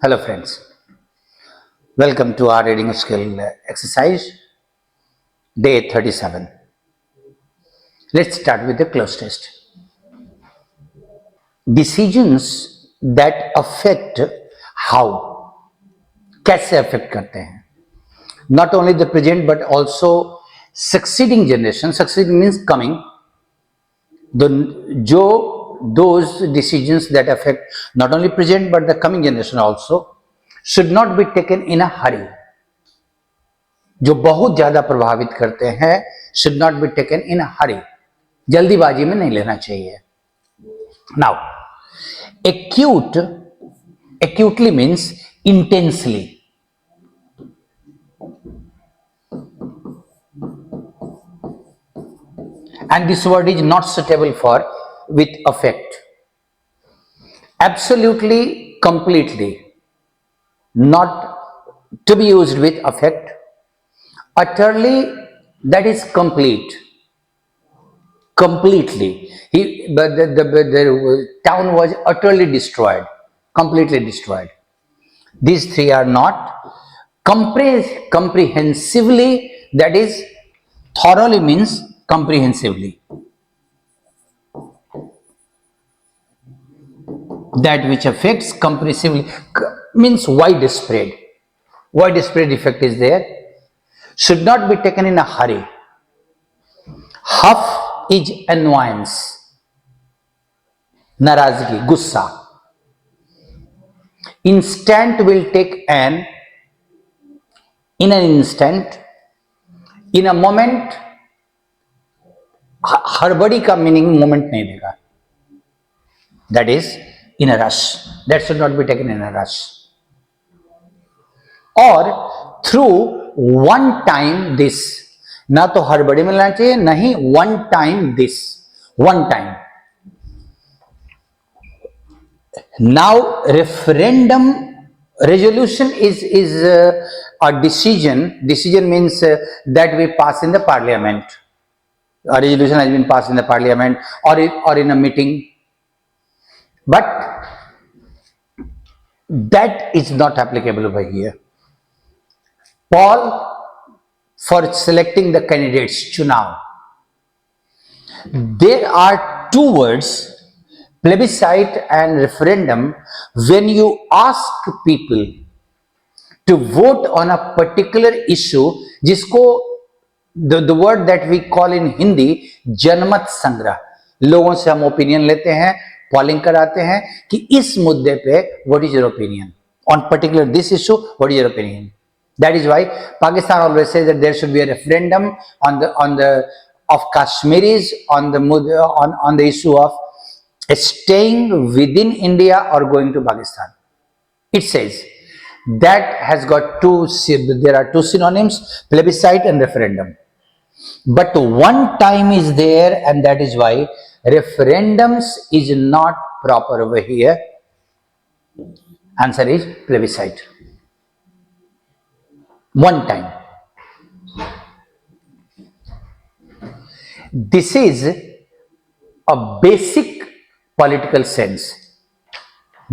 Hello friends, welcome to our reading skill exercise, day 37. Let's start with the cloze test. Decisions that affect how, कैसे affect करते हैं, not only the present but also succeeding generation. Succeeding means coming. Those decisions that affect not only present but the coming generation also should not be taken in a hurry. जो बहुत ज्यादा प्रभावित करते हैं should not be taken in a hurry. जल्दीबाजी में नहीं लेना चाहिए. Now, acutely means intensely. And this word is not suitable for with affect. Absolutely, completely, not to be used with affect. Utterly, that is complete. Completely. The town was utterly destroyed. Completely destroyed. These three are not. Comprehensively, that is, thoroughly means comprehensively. That which affects comprehensively means widespread. Widespread effect is there. Should not be taken in a hurry. Huff is annoyance, narazgi, gussa. Instant will take an, in an instant, in a moment. हड़बड़ी का meaning moment नहीं देगा. That is in a rush. That should not be taken in a rush. Or through one time this. ना तो हड़बड़ी में लेना चाहिए, नहीं one time this. One time. Now referendum resolution is a decision. Decision means that we pass in the parliament. A resolution has been passed in the parliament or in a meeting. But that is not applicable over here. Paul, for selecting the candidates, chunav. There are two words, plebiscite and referendum. When you ask people to vote on a particular issue, जिसको the word that we call in Hindi जनमत संग्रह, लोगों से हम opinion लेते हैं, polling कराते हैं कि इस मुद्दे पे what is your opinion on particular this issue, what is your opinion. That is why Pakistan always says that there should be a referendum on the of Kashmiris on the issue of staying within India or going to Pakistan. It says that has got there are two synonyms, plebiscite and referendum. But one time is there, and that is why referendums is not proper over here. Answer is plebiscite. One time. This is a basic political sense.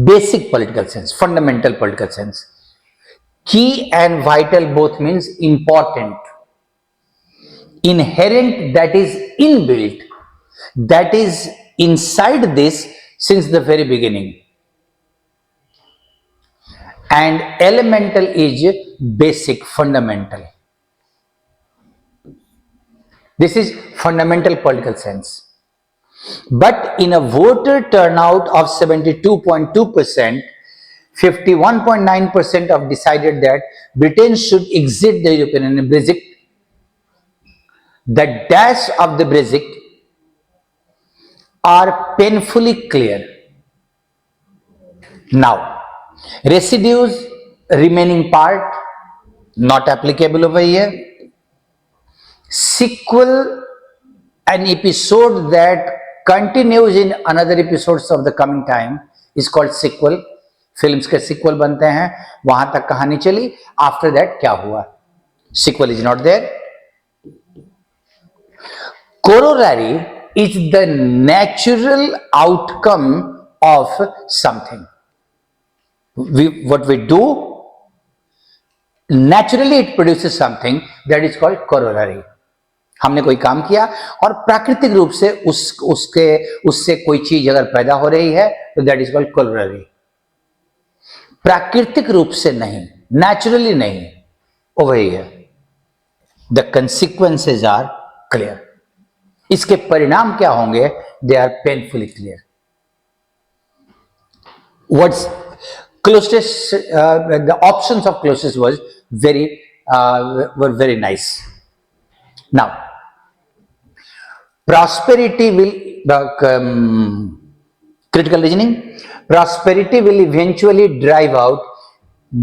Basic political sense, fundamental political sense. Key and vital both means important. Inherent, that is inbuilt, that is inside this since the very beginning. And elemental is basic, fundamental. This is fundamental political sense. But in a voter turnout of 72.2%, 51.9% have decided that Britain should exit the European Union. Brexit. The dash of the Brexit are painfully clear. Now, residues, remaining part, not applicable over here. Sequel, an episode that continues in another episodes of the coming time is called sequel. Films के sequel बनते हैं, वहां तक कहानी चली. After that क्या हुआ? Sequel is not there. Corollary is the natural outcome of something. what we do, naturally it produces something that is called corollary. हमने कोई काम किया और प्राकृतिक रूप से उससे कोई चीज अगर पैदा हो रही है तो दैट इज कॉल्ड corollary. प्राकृतिक रूप से नहीं, नेचुरली नहीं, वो वही है. The consequences are clear. इसके परिणाम क्या होंगे? They are painfully clear. What's closest? The options of closest was were very nice. Now, prosperity will critical reasoning. Prosperity will eventually drive out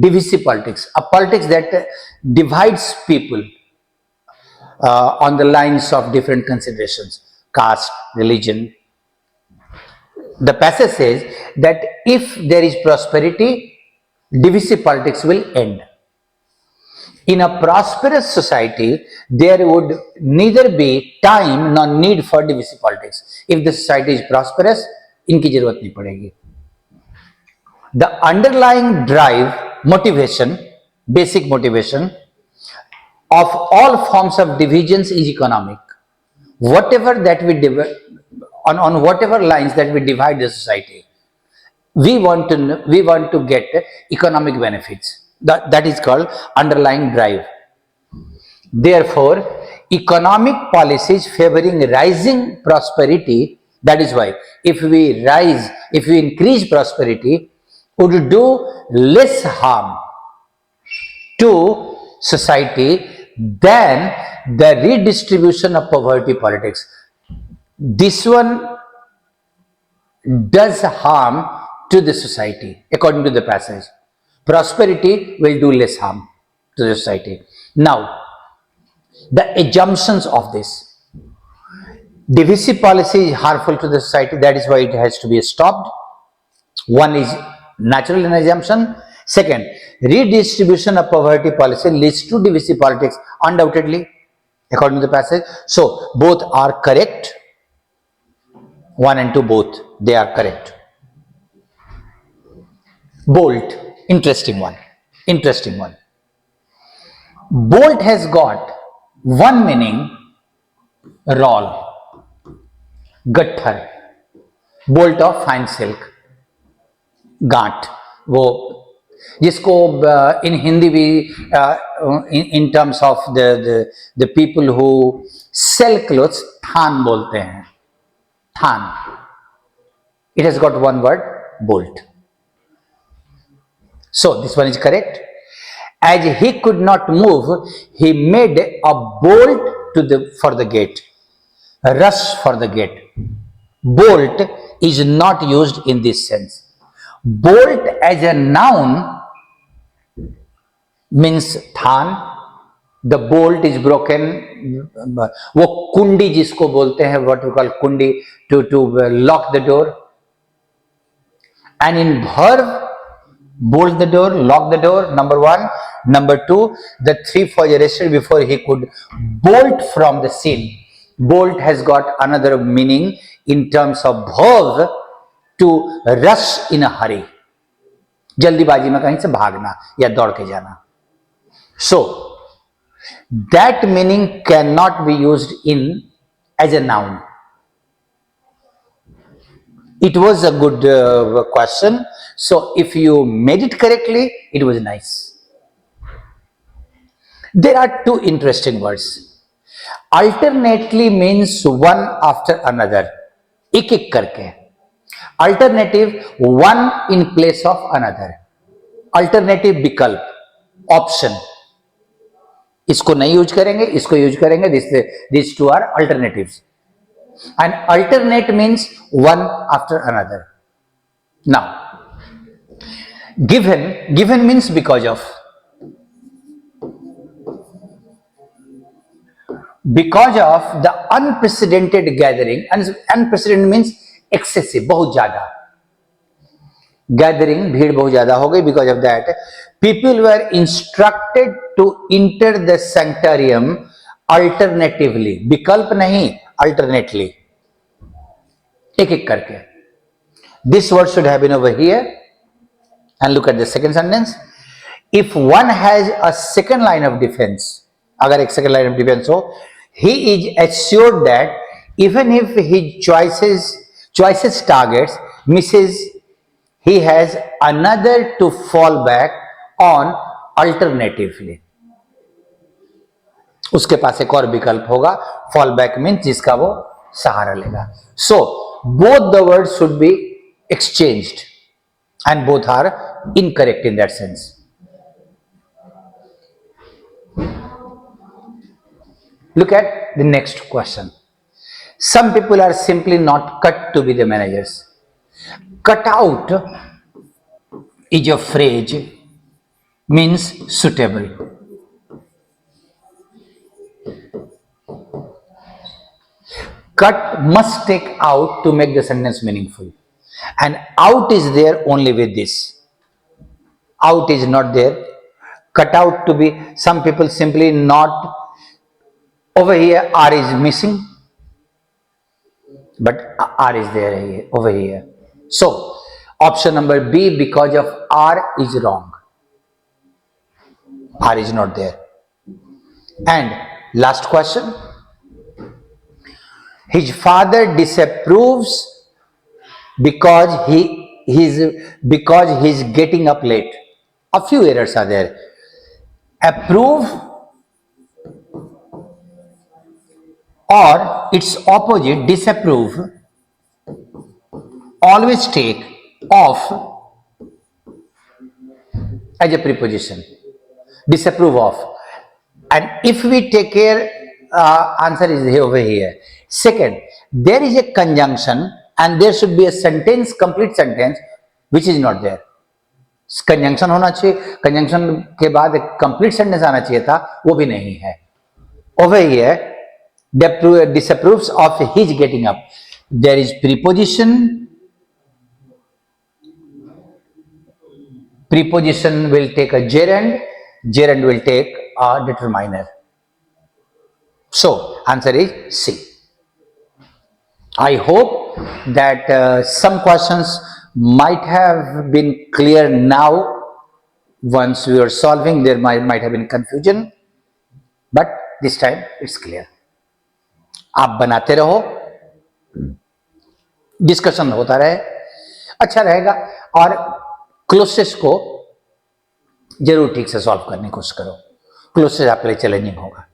divisive politics, a politics that divides people on the lines of different considerations, caste, religion. The passage says that if there is prosperity, divisive politics will end. In a prosperous society, there would neither be time nor need for divisive politics. If the society is prosperous, इनकी जरूरत नहीं पड़ेगी. The underlying drive, motivation, basic motivation of all forms of divisions is economic. Whatever that we on whatever lines that we divide the society, we want to get economic benefits. That is called underlying drive. Therefore, economic policies favoring rising prosperity, that is why if we increase prosperity, would do less harm to society than the redistribution of poverty politics. This one does harm to the society according to the passage. Prosperity will do less harm to the society. Now, the assumptions of this. Divisive policy is harmful to the society, that is why it has to be stopped. One is natural in assumption. Second, redistribution of poverty policy leads to divisive politics, undoubtedly, according to the passage. So, both are correct. 1 and 2 both, they are correct. Bolt, interesting one. Bolt has got one meaning, roll, गट्ठर, bolt of fine silk, गांठ, वो जिसको in Hindi भी in terms of the people who sell clothes थान बोलते हैं, थान. It has got one word, bolt. So this one is correct. As he could not move, he made a bolt for the gate, a rush for the gate. Bolt is not used in this sense. Bolt as a noun means than. The bolt is broken. वो कुंडी जिसको बोलते हैं, what we call कुंडी, to lock the door. And in verb, bolt the door, lock the door, number 1. Number 2, the thief was arrested before he could bolt from the scene. Bolt has got another meaning in terms of verb, to rush in a hurry. जल्दीबाजी में कहीं से भागना या दौड़ के जाना. So, that meaning cannot be used as a noun. It was a good question. So, if you made it correctly, it was nice. There are 2 interesting words. Alternately means one after another. एक एक करके. Alternative, one in place of another. Alternative विकल्प, option. इसको नहीं use करेंगे, इसको use करेंगे. These 2 are alternatives. And alternate means one after another. Now, given means because of. Because of the unprecedented gathering, unprecedented means excessive, बहुत ज्यादा. Gathering, भीड़ बहुत ज्यादा हो गई. Because of that, people were instructed to enter the sanctuarium alternatively. विकल्प नहीं, alternately. एक एक करके. This word should have been over here. And look at the second sentence. If one has a second line of defense, अगर एक second line of defense हो, he is assured that even if his choices targets misses, he has another to fall back on alternatively. उसके पास एक और विकल्प होगा. Fall back means जिसका वो सहारा लेगा. So both the word should be exchanged and both are incorrect in that sense. Look at the next question. Some people are simply not cut to be the managers. Cut out is a phrase means suitable. Cut must take out to make the sentence meaningful, and out is there only with this. Out is not there. Cut out to be, some people simply not, over here R is missing, but R is there here, over here. So option number B, because of R, is wrong. R is not there. And last question. His father disapproves because he's getting up late. A few errors are there. Approve or its opposite, disapprove, always take off as a preposition. Disapprove of. And if we take care, answer is over here. Second, there is a conjunction and there should be a sentence, complete sentence, which is not there. Conjunction होना चाहिए, conjunction के बाद एक complete sentence आना चाहिए था, वो भी नहीं है. Over here, disapproves of his getting up. There is preposition. Preposition will take a gerund. Gerund will take a determiner. So answer is C. I hope that some questions might have been clear now. Once we were solving, there might have been confusion, but this time it's clear. आप बनाते रहो, discussion होता रहे, अच्छा रहेगा. और closest को जरूर ठीक से सॉल्व करने की कोशिश करो. क्लोजेस्ट आपके लिए चैलेंजिंग होगा.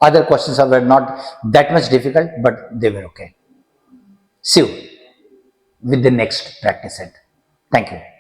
Other questions were not that much difficult, but they were okay. See you with the next practice set. Thank you.